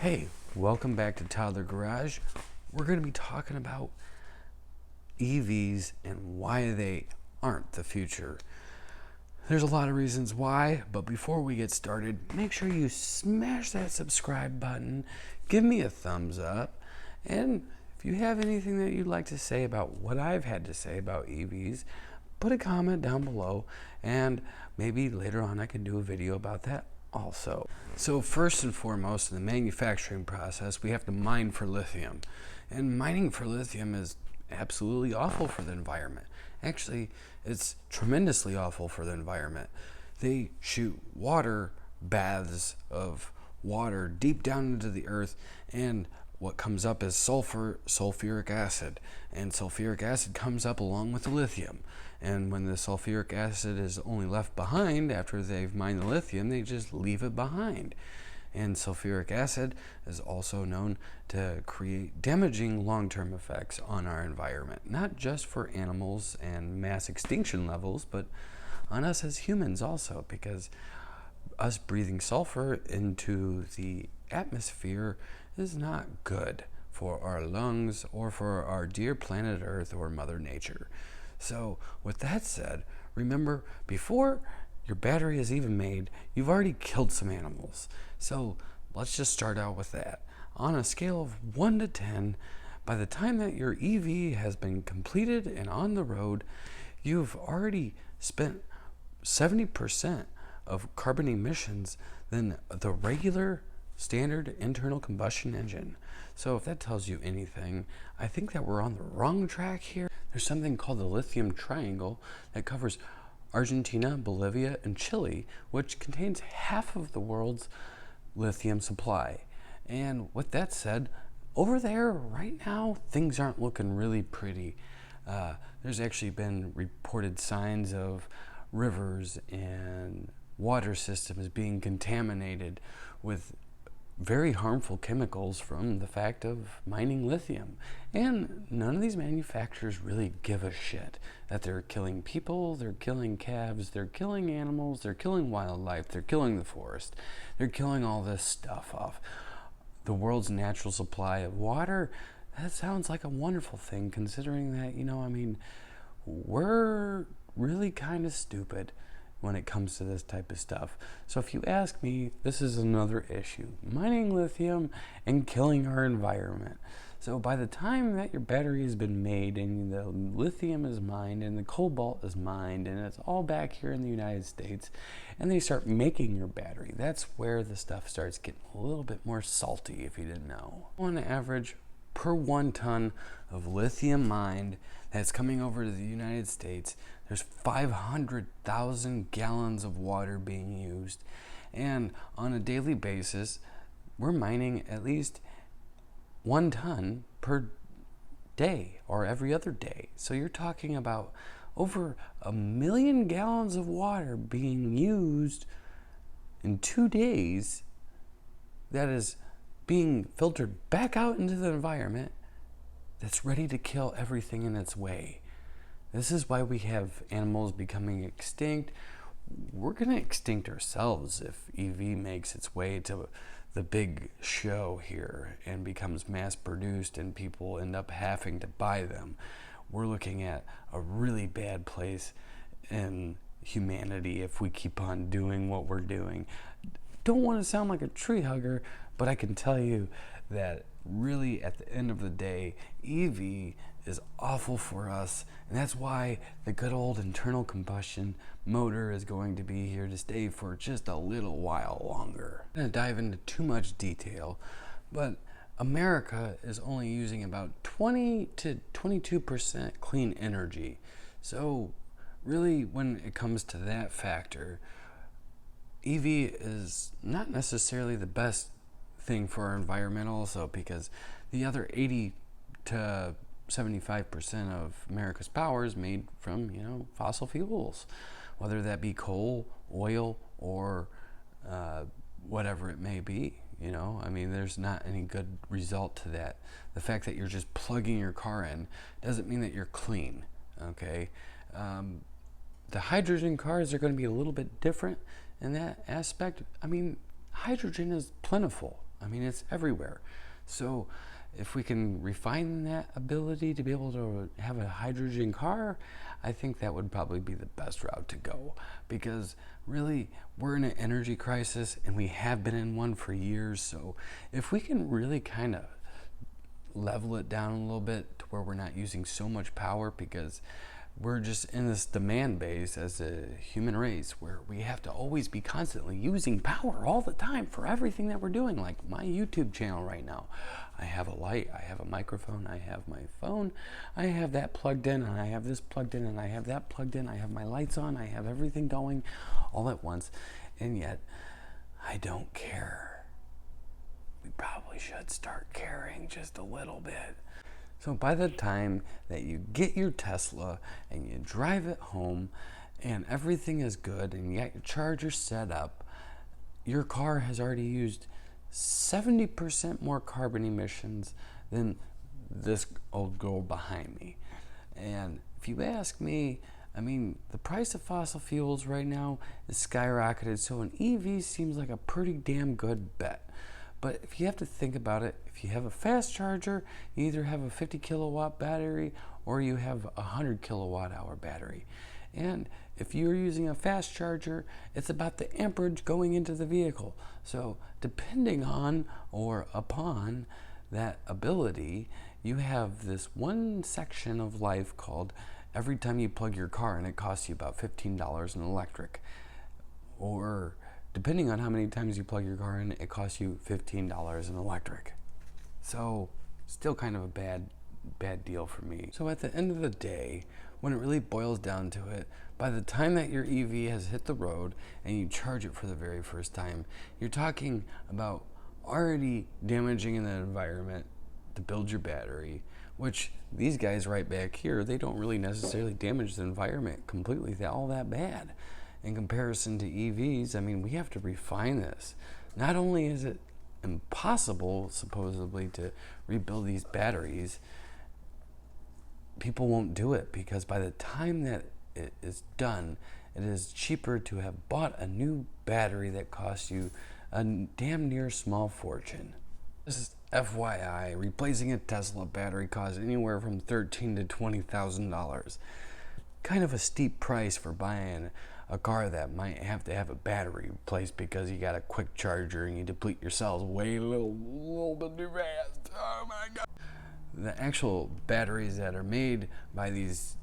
Hey, welcome back to Toddler Garage. We're going to be talking about EVs and why they aren't the future. There's a lot of reasons why, but before we get started, make sure you smash that subscribe button, give me a thumbs up, and if you have anything that you'd like to say about what I've had to say about EVs, put a comment down below, and maybe later on I can do a video about that also. So first and foremost, in the manufacturing process, we have to mine for lithium. And mining for lithium is absolutely awful for the environment. Actually, it's tremendously awful for the environment. They shoot water baths of water deep down into the earth, and what comes up is sulfuric acid. And sulfuric acid comes up along with the lithium. And when the sulfuric acid is only left behind after they've mined the lithium, they just leave it behind. And sulfuric acid is also known to create damaging long-term effects on our environment, not just for animals and mass extinction levels, but on us as humans also, because us breathing sulfur into the atmosphere is not good for our lungs or for our dear planet Earth or Mother Nature. So with that said, remember, before your battery is even made, you've already killed some animals. So let's just start out with that. On a scale of 1 to 10, by the time that your EV has been completed and on the road, you've already spent 70% of carbon emissions than the regular standard internal combustion engine. So if that tells you anything, I think that we're on the wrong track here. There's something called the lithium triangle that covers Argentina, Bolivia, and Chile, which contains half of the world's lithium supply. And with that said, over there right now, things aren't looking really pretty. There's actually been reported signs of rivers and water systems being contaminated with very harmful chemicals from the fact of mining lithium. And none of these manufacturers really give a shit that they're killing people, they're killing calves, they're killing animals, they're killing wildlife, they're killing the forest, they're killing all this stuff off the world's natural supply of water. That sounds like a wonderful thing, considering that, we're really kind of stupid when it comes to this type of stuff. So if you ask me, this is another issue: mining lithium and killing our environment. So by the time that your battery has been made and the lithium is mined and the cobalt is mined and it's all back here in the United States, and they start making your battery, that's where the stuff starts getting a little bit more salty, if you didn't know. On average, per 1 ton of lithium mined that's coming over to the United States, there's 500,000 gallons of water being used. And on a daily basis, we're mining at least 1 ton per day or every other day. So you're talking about over 1 million gallons of water being used in 2 days that is being filtered back out into the environment, that's ready to kill everything in its way. This is why we have animals becoming extinct. We're going to extinct ourselves if EV makes its way to the big show here and becomes mass produced and people end up having to buy them. We're looking at a really bad place in humanity if we keep on doing what we're doing. Don't want to sound like a tree hugger, but I can tell you that really at the end of the day, EV is awful for us, and that's why the good old internal combustion motor is going to be here to stay for just a little while longer. I'm going to dive into too much detail, but America is only using about 20 to 22% clean energy. So really, when it comes to that factor, EV is not necessarily the best thing for our environment also, because the other 80 to 75% of America's power is made from, fossil fuels, whether that be coal, oil, or whatever it may be. There's not any good result to that. The fact that you're just plugging your car in doesn't mean that you're clean, okay? The hydrogen cars are going to be a little bit different in that aspect. Hydrogen is plentiful. I mean, it's everywhere. So if we can refine that ability to be able to have a hydrogen car, I think that would probably be the best route to go, because really we're in an energy crisis and we have been in one for years. So if we can really kind of level it down a little bit to where we're not using so much power, because we're just in this demand base as a human race where we have to always be constantly using power all the time for everything that we're doing. Like my YouTube channel right now, I have a light, I have a microphone, I have my phone, I have that plugged in, and I have this plugged in, and I have that plugged in, I have my lights on, I have everything going all at once, and yet I don't care. We probably should start caring just a little bit. So by the time that you get your Tesla and you drive it home and everything is good and you got your charger set up, your car has already used 70% more carbon emissions than this old girl behind me. And if you ask me, I mean, the price of fossil fuels right now is skyrocketed, so an EV seems like a pretty damn good bet. But if you have to think about it, if you have a fast charger, you either have a 50 kilowatt battery or you have a 100 kilowatt hour battery. And if you're using a fast charger, it's about the amperage going into the vehicle. So depending on or upon that ability, you have this one section of life called every time you plug your car in, it costs you about $15 in electric. Or depending on how many times you plug your car in, it costs you $15 in electric. So still kind of a bad deal for me. So at the end of the day, when it really boils down to it, by the time that your EV has hit the road and you charge it for the very first time, you're talking about already damaging the environment to build your battery, which these guys right back here, they don't really necessarily damage the environment completely all that bad. In comparison to EVs, I mean, we have to refine this. Not only is it impossible, supposedly, to rebuild these batteries, people won't do it because by the time that it is done, it is cheaper to have bought a new battery that costs you a damn near small fortune. This is FYI, replacing a Tesla battery costs anywhere from $13,000 to $20,000. Kind of a steep price for buying a car that might have to have a battery replaced because you got a quick charger and you deplete your cells way a little bit too fast. Oh my God. The actual batteries that are made by these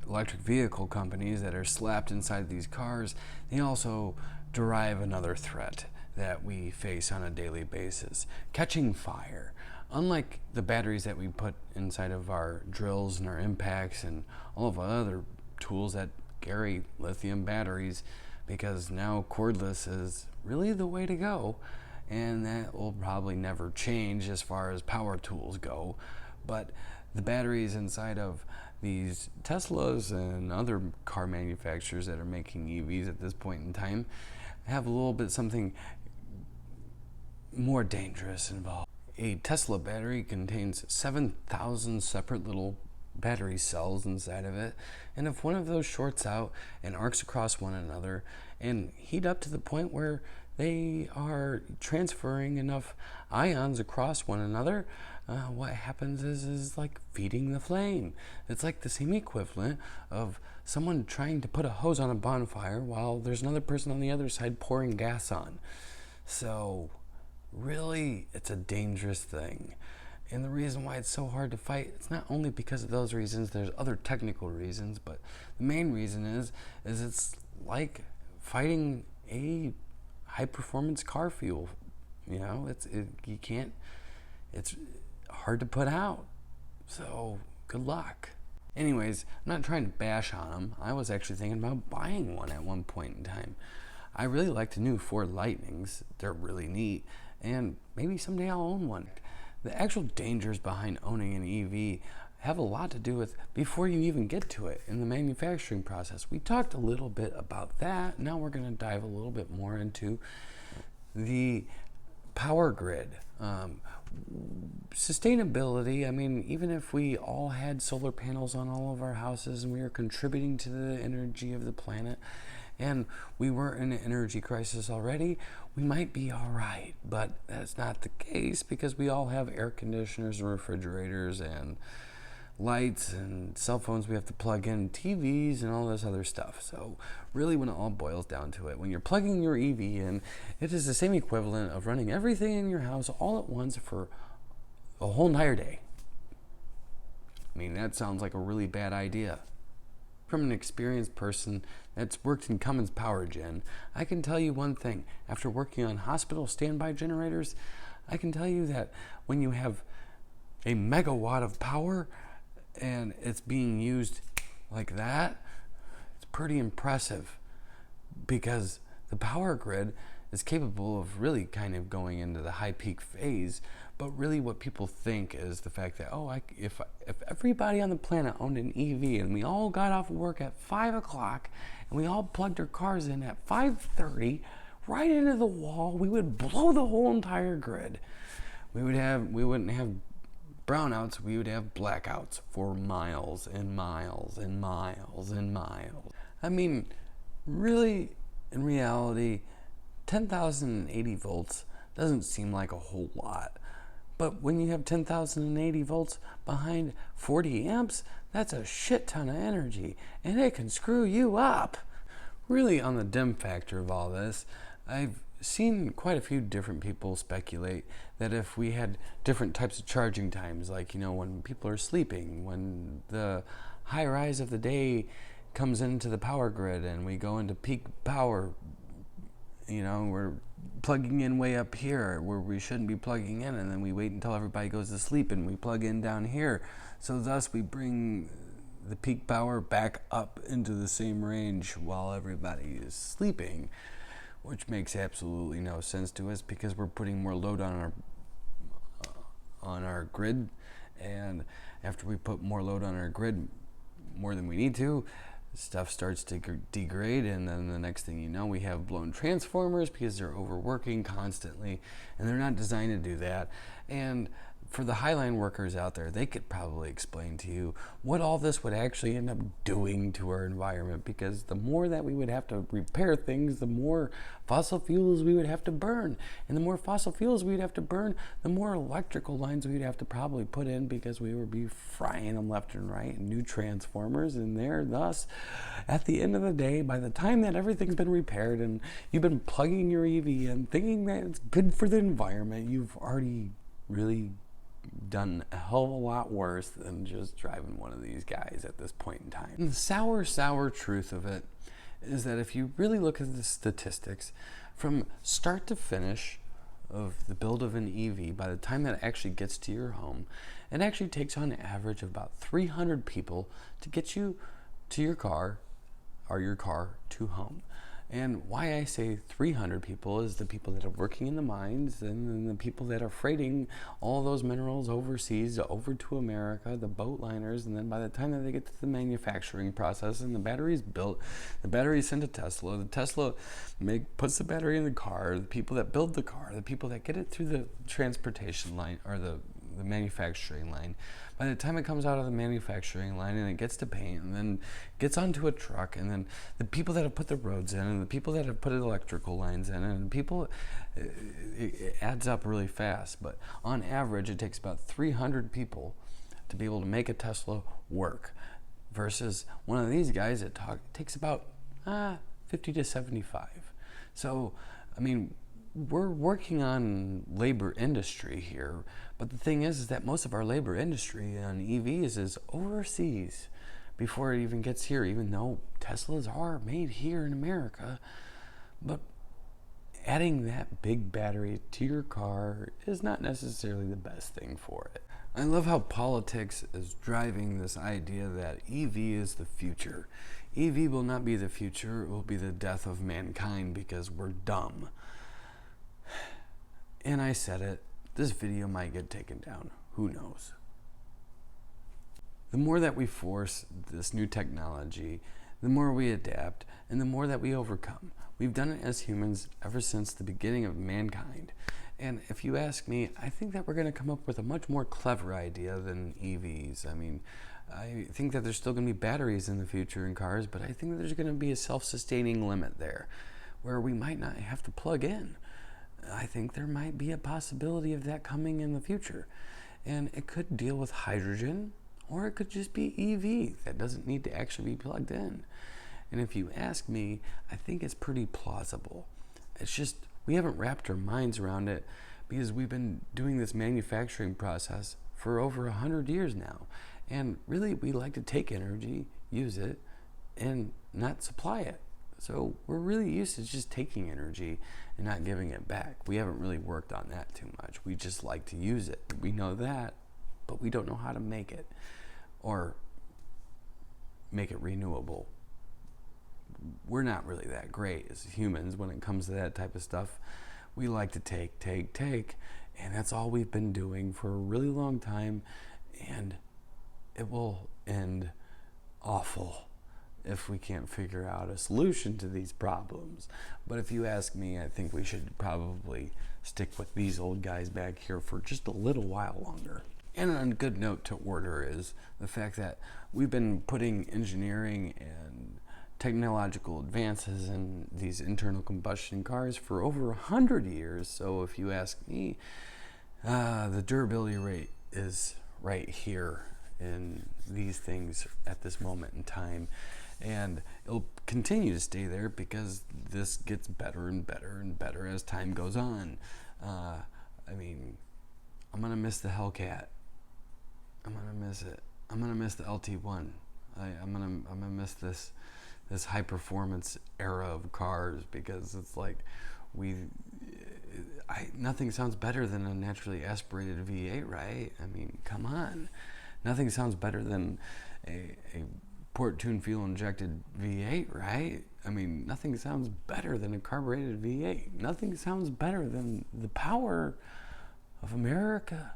electric vehicle companies that are slapped inside these cars, they also derive another threat that we face on a daily basis: catching fire. Unlike the batteries that we put inside of our drills and our impacts and all of our other tools that carry lithium batteries, because now cordless is really the way to go, and that will probably never change as far as power tools go. But the batteries inside of these Teslas and other car manufacturers that are making EVs at this point in time have a little bit something more dangerous involved. A Tesla battery contains 7,000 separate little battery cells inside of it, and if one of those shorts out and arcs across one another and heat up to the point where they are transferring enough ions across one another, what happens is like feeding the flame. It's like the same equivalent of someone trying to put a hose on a bonfire while there's another person on the other side pouring gas on. So really, it's a dangerous thing. And the reason why it's so hard to fight, it's not only because of those reasons, there's other technical reasons, but the main reason is it's like fighting a high performance car fuel. You know, it's hard to put out. So good luck. Anyways, I'm not trying to bash on them. I was actually thinking about buying one at one point in time. I really like the new Ford Lightnings. They're really neat, and maybe someday I'll own one. The actual dangers behind owning an EV have a lot to do with before you even get to it in the manufacturing process. We talked a little bit about that. Now we're going to dive a little bit more into the power grid. Sustainability, I mean, even if we all had solar panels on all of our houses and we were contributing to the energy of the planet, and we weren't in an energy crisis already, we might be all right. But that's not the case, because we all have air conditioners and refrigerators and lights and cell phones we have to plug in, TVs and all this other stuff. So really, when it all boils down to it, when you're plugging your EV in, it is the same equivalent of running everything in your house all at once for a whole entire day. I mean, that sounds like a really bad idea. From an experienced person that's worked in Cummins Power Gen, I can tell you one thing. After working on hospital standby generators, I can tell you that when you have a megawatt of power and it's being used like that, it's pretty impressive, because the power grid is capable of really kind of going into the high peak phase. But really what people think is the fact that, if everybody on the planet owned an EV and we all got off work at 5 o'clock and we all plugged our cars in at 5:30 right into the wall, we would blow the whole entire grid. We wouldn't have brownouts, we would have blackouts for miles and miles and miles and miles. I mean, really, in reality, 10,080 volts doesn't seem like a whole lot. But when you have 10,080 volts behind 40 amps, that's a shit ton of energy, and it can screw you up. Really, on the dim factor of all this, I've seen quite a few different people speculate that if we had different types of charging times, like, when people are sleeping, when the high rise of the day comes into the power grid and we go into peak power, we're plugging in way up here where we shouldn't be plugging in, and then we wait until everybody goes to sleep and we plug in down here. So thus we bring the peak power back up into the same range while everybody is sleeping, which makes absolutely no sense to us, because we're putting more load on our grid, and after we put more load on our grid, more than we need to, stuff starts to degrade, and then the next thing you know, we have blown transformers because they're overworking constantly, and they're not designed to do that. And for the highline workers out there, they could probably explain to you what all this would actually end up doing to our environment, because the more that we would have to repair things, the more fossil fuels we would have to burn. And the more fossil fuels we'd have to burn, the more electrical lines we'd have to probably put in, because we would be frying them left and right, and new transformers in there. Thus, at the end of the day, by the time that everything's been repaired and you've been plugging your EV in thinking that it's good for the environment, you've already really done a hell of a lot worse than just driving one of these guys at this point in time. And the sour truth of it is that if you really look at the statistics, from start to finish of the build of an EV, by the time that it actually gets to your home, it actually takes on average about 300 people to get you to your car, or your car to home. And why I say 300 people is the people that are working in the mines, and then the people that are freighting all those minerals overseas over to America, the boat liners, and then by the time that they get to the manufacturing process and the battery's built, the battery's sent to Tesla, the Tesla puts the battery in the car, the people that build the car, the people that get it through the transportation line, or the manufacturing line. By the time it comes out of the manufacturing line and it gets to paint and then gets onto a truck, and then the people that have put the roads in, and the people that have put electrical lines in, and people, it adds up really fast. But on average, it takes about 300 people to be able to make a Tesla work, versus one of these guys, it takes about 50 to 75. So, I mean, we're working on labor industry here, but the thing is that most of our labor industry on EVs is overseas before it even gets here, even though Teslas are made here in America. But adding that big battery to your car is not necessarily the best thing for it. I love how politics is driving this idea that EV is the future. EV will not be the future, it will be the death of mankind because we're dumb. And I said it, this video might get taken down. Who knows? The more that we force this new technology, the more we adapt, and the more that we overcome. We've done it as humans ever since the beginning of mankind. And if you ask me, I think that we're going to come up with a much more clever idea than EVs. I mean, I think that there's still going to be batteries in the future in cars, but I think that there's going to be a self-sustaining limit there where we might not have to plug in. I think there might be a possibility of that coming in the future. And it could deal with hydrogen, or it could just be EV that doesn't need to actually be plugged in. And if you ask me, I think it's pretty plausible. It's just we haven't wrapped our minds around it because we've been doing this manufacturing process for over 100 years now. And really, we like to take energy, use it, and not supply it. So we're really used to just taking energy and not giving it back. We haven't really worked on that too much. We just like to use it. We know that, but we don't know how to make it or make it renewable. We're not really that great as humans when it comes to that type of stuff. We like to take, and that's all we've been doing for a really long time, and it will end awful if we can't figure out a solution to these problems. But if you ask me, I think we should probably stick with these old guys back here for just a little while longer. And a good note to order is the fact that we've been putting engineering and technological advances in these internal combustion cars for over 100 years. So if you ask me, the durability rate is right here in these things at this moment in time. And it'll continue to stay there because this gets better and better and better as time goes on. I mean, I'm gonna miss the Hellcat. I'm gonna miss it. I'm gonna miss the LT1. I'm gonna miss this high performance era of cars because it's like nothing sounds better than a naturally aspirated V8, right? I mean, come on. Nothing sounds better than a port tune fuel injected V8, right? I mean, nothing sounds better than a carbureted V8. Nothing sounds better than the power of America.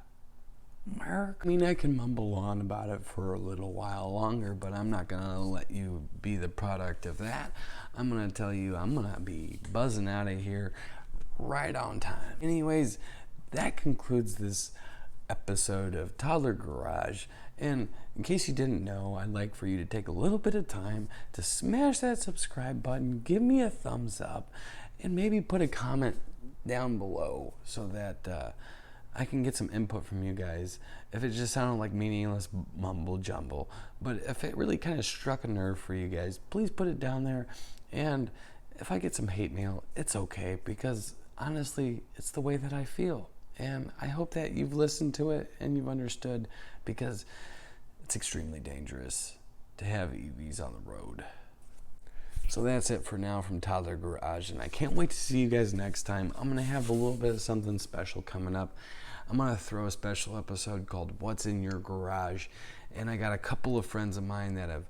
I mean, I can mumble on about it for a little while longer, but I'm not gonna let you be the product of that. I'm gonna tell you I'm gonna be buzzing out of here right on time. Anyways, that concludes this episode of Toddler Garage. And in case you didn't know, I'd like for you to take a little bit of time to smash that subscribe button, give me a thumbs up, and maybe put a comment down below so that I can get some input from you guys. If it just sounded like meaningless mumble jumble, but if it really kind of struck a nerve for you guys, please put it down there. And if I get some hate mail, it's okay, because honestly, it's the way that I feel. And I hope that you've listened to it and you've understood, because it's extremely dangerous to have EVs on the road. So that's it for now from Toddler Garage, and I can't wait to see you guys next time. I'm going to have a little bit of something special coming up. I'm going to throw a special episode called What's in Your Garage, and I got a couple of friends of mine that have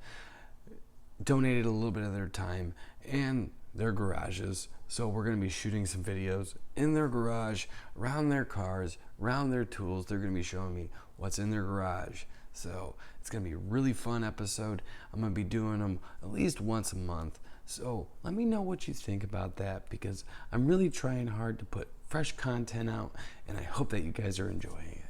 donated a little bit of their time and their garages. So we're going to be shooting some videos in their garage, around their cars, around their tools. They're going to be showing me what's in their garage. So it's going to be a really fun episode. I'm going to be doing them at least once a month. So let me know what you think about that, because I'm really trying hard to put fresh content out, and I hope that you guys are enjoying it.